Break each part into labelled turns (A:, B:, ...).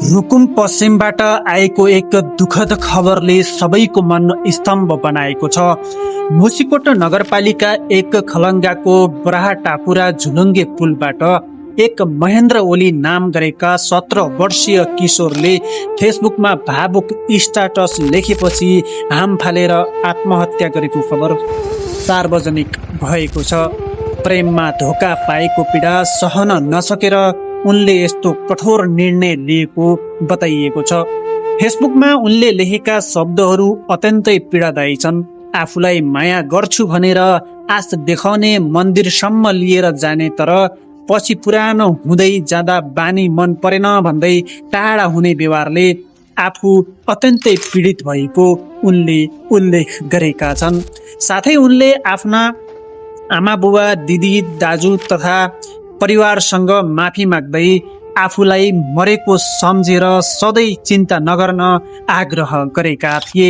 A: रुकुम पश्चिमबाट आएको एक दुःखद खबरले सबैको मन स्तम्भ बनाएको छ। मुसिकोट नगरपालिका एक खलङ्गाको बराहा टापुरा झुलुङ्गे पुलबाट एक महेन्द्र ओली नाम गरेका 17 वर्षीय किशोरले फेसबुकमा भावुक स्टाटस लेखेपछि हाम फालेर आत्महत्या गरेको खबर सार्वजनिक भएको छ। प्रेममा धोका पाएको पीडा सहन नसकेर उनले यस्तो कठोर निर्णय लिएको बताइएको छ। फेसबुकमा उनले लेखेका शब्दहरू अत्यन्तै पीडादायी छन्। आफूलाई माया गर्छु भनेर आश देखाउने मन्दिरसम्म लिएर जाने, तर पछि पुरानो हुँदै जाँदा बानी मन परेन भन्दै टाढा हुने व्यवहारले आफू अत्यन्तै पीडित भएको उनले उल्लेख गरेका छन्। साथै उनले आफ्ना आमा बुबा, दिदी, दाजु तथा परिवारसँग माफी माग्दै आफूलाई मरेको सम्झेर सधैँ चिन्ता नगर्न आग्रह गरेका थिए।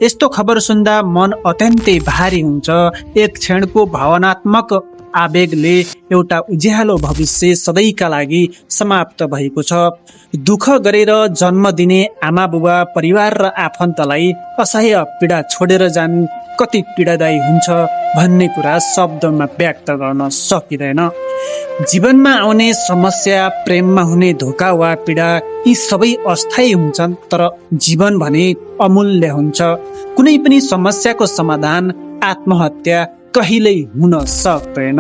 A: यस्तो खबर सुन्दा मन अत्यन्तै भारी हुन्छ। एक क्षणको भावनात्मक आवेगले एउटा उज्यालो भविष्य सधैँका लागि समाप्त भएको छ। दुःख गरेर जन्म दिने आमा बुबा, परिवार र आफन्तलाई असह्य पीडा छोडेर जानु कति पीडादायी हुन्छ भन्ने कुरा शब्दमा व्यक्त गर्न सकिँदैन। जीवनमा आउने समस्या, प्रेममा हुने धोका वा पीडा यी सबै अस्थायी हुन्छन्, तर जीवन भने अमूल्य हुन्छ। कुनै पनि समस्याको समाधान आत्महत्या कहिल्यै हुन सक्दैन।